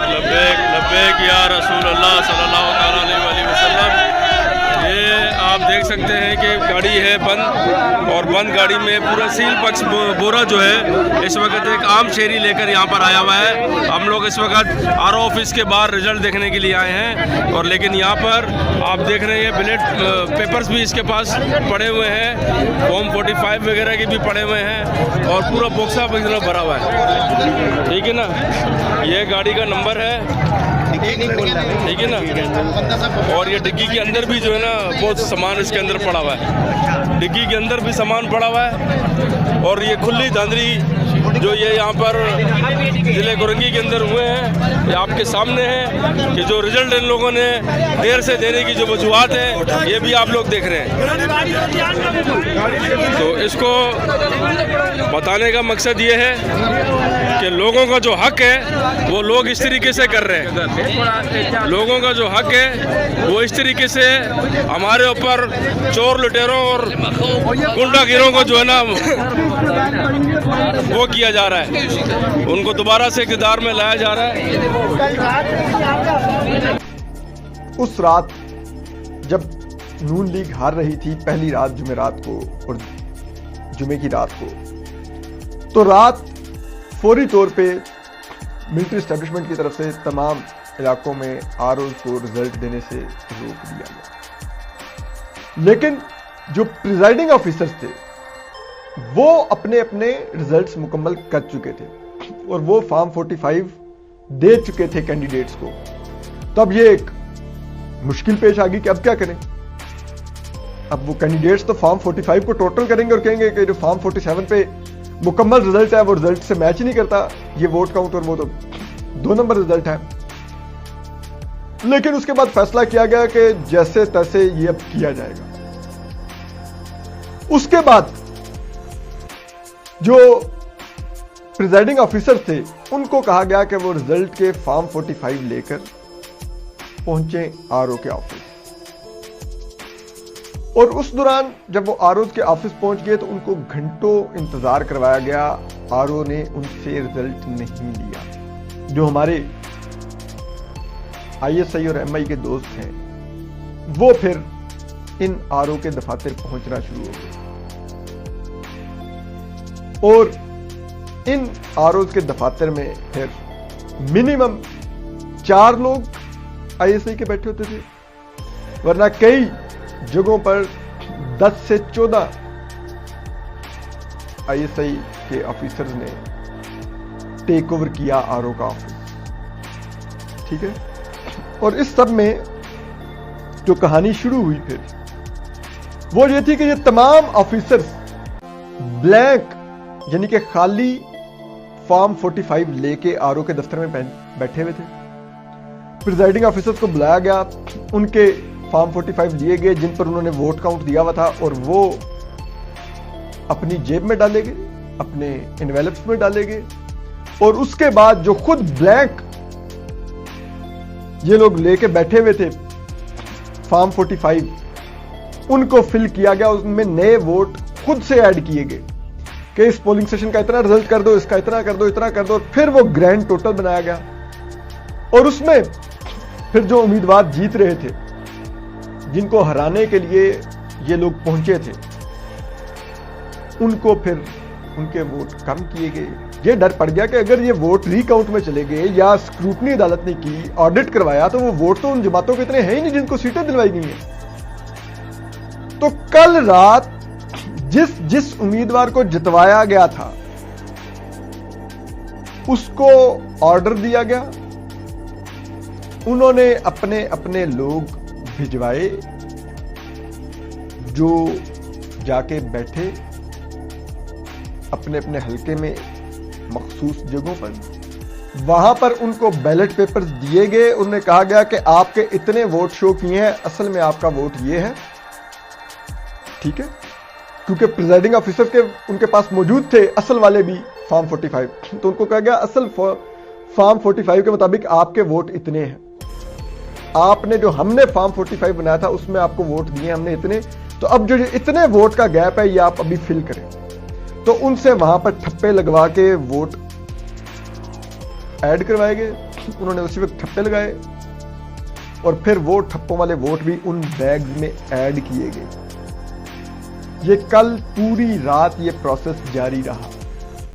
लब्बैक लब्बैक या रसूल अल्लाह सल्लल्लाहु अलैहि वसल्लम। ये आप देख सकते हैं कि गाड़ी है बंद, और बंद गाड़ी में पूरा सील पक्ष बोरा जो है इस वक्त एक आम शहरी लेकर यहाँ पर आया हुआ है। हम लोग इस वक्त आरओ ऑफिस के बाहर रिजल्ट देखने के लिए आए हैं, और लेकिन यहाँ पर आप देख रहे हैं बैलेट पेपर्स भी इसके पास पड़े हुए हैं, फॉर्म 45 वगैरह के भी पड़े हुए हैं, और पूरा बॉक्सा भरा हुआ है। ठीक है ना, ये गाड़ी का नंबर है, ठीक है ना। और ये डिग्गी के अंदर भी जो है ना बहुत सामान इसके अंदर पड़ा हुआ है, डिग्गी के अंदर भी सामान पड़ा हुआ है। और ये खुली धांधली जो ये यहाँ पर जिले गुरंगी के अंदर हुए हैं, ये आपके सामने है कि जो रिजल्ट इन लोगों ने देर से देने की जो वजूहत है ये भी आप लोग देख रहे हैं। तो इसको बताने का मकसद ये है कि लोगों का जो हक है वो लोग इस तरीके से कर रहे हैं। लोगों का जो हक है वो इस तरीके से हमारे ऊपर चोर लुटेरों और गुंडागिरों को जो है ना वो किया जा रहा है, उनको दोबारा से इक़्तिदार में लाया जा रहा है। उस रात जब नून लीग हार रही थी, पहली रात जुमेरात को और जुमे की रात को, तो रात फौरी तौर पे मिलिट्री एस्टेब्लिशमेंट की तरफ से तमाम इलाकों में आरओ को रिजल्ट देने से रोक दिया गया। लेकिन जो प्रिजाइडिंग ऑफिसर्स थे वो अपने अपने रिजल्ट्स मुकम्मल कर चुके थे, और वो फॉर्म 45 दे चुके थे कैंडिडेट्स को। तब ये एक मुश्किल पेश आ गई कि अब क्या करें। अब वो कैंडिडेट्स तो फॉर्म 45 को टोटल करेंगे और कहेंगे कि जो फॉर्म 47 पे मुकम्मल रिजल्ट है वो रिजल्ट से मैच ही नहीं करता, ये वोट काउंट और वो तो 2 नंबर रिजल्ट है। लेकिन उसके बाद फैसला किया गया कि जैसे तैसे ये अब किया जाएगा। उसके बाद जो प्रिजाइडिंग ऑफिसर थे उनको कहा गया कि वो रिजल्ट के फॉर्म 45 लेकर पहुंचे आरओ के ऑफिस, और उस दौरान जब वो आरओ के ऑफिस पहुंच गए तो उनको घंटों इंतजार करवाया गया। आरओ ने उनसे रिजल्ट नहीं लिया। जो हमारे आईएसआई और एमआई के दोस्त हैं वो फिर इन आरओ के दफातर पहुंचना शुरू हो गए, और इन आरओ के दफातर में फिर मिनिमम 4 लोग आईएसआई के बैठे होते थे, वरना कई जगहों पर 10 से 14 आईएसआई के ऑफिसर्स ने टेक ओवर किया आरओ का ऑफिस। ठीक है, और इस सब में जो कहानी शुरू हुई फिर वो ये थी कि ये तमाम ऑफिसर्स ब्लैंक यानी कि खाली फॉर्म 45 लेके आरओ के दफ्तर में बैठे हुए थे। प्रिजाइडिंग ऑफिसर्स को बुलाया गया, उनके फॉर्म 45 लिए गए जिन पर उन्होंने वोट काउंट दिया हुआ था, और वो अपनी जेब में डाले गए, अपने एनवेलप्स में डाले गए, और उसके बाद जो खुद ब्लैंक ये लोग लेके बैठे हुए थे फॉर्म 45 उनको फिल किया गया। उसमें नए वोट खुद से ऐड किए गए कि इस पोलिंग स्टेशन का इतना रिजल्ट कर दो, इसका इतना कर दो, इतना कर दो, और फिर वो ग्रैंड टोटल बनाया गया। और उसमें फिर जो उम्मीदवार जीत रहे थे, जिनको हराने के लिए ये लोग पहुंचे थे, उनको फिर उनके वोट कम किए गए। ये डर पड़ गया कि अगर ये वोट रीकाउंट में चले गए या स्क्रूटनी अदालत ने की, ऑडिट करवाया, तो वो वोट तो उन जमातों के इतने हैं ही नहीं जिनको सीटें दिलवाई गई हैं। तो कल रात जिस उम्मीदवार को जितवाया गया था उसको ऑर्डर दिया गया, उन्होंने अपने अपने लोग भिजवाए जो जाके बैठे अपने अपने हलके में मखसूस जगहों पर। वहां पर उनको बैलेट पेपर्स दिए गए, उन्हें कहा गया कि आपके इतने वोट शो किए हैं, असल में आपका वोट ये है। ठीक है, क्योंकि प्रिजाइडिंग ऑफिसर के उनके पास मौजूद थे असल वाले भी फॉर्म 45, तो उनको कहा गया असल फॉर्म 45 के मुताबिक आपके वोट इतने हैं। आपने जो हमने फॉर्म 45 बनाया था उसमें आपको वोट दिए हमने इतने, तो अब जो इतने वोट का गैप है ये आप अभी फिल करें। तो उनसे वहां पर ठप्पे लगवा के वोट ऐड करवाए गए, उन्होंने उसी वक्त ठप्पे लगाए और फिर वो ठप्पों वाले वोट भी उन बैग्स में ऐड किए गए। ये कल पूरी रात ये प्रोसेस जारी रहा।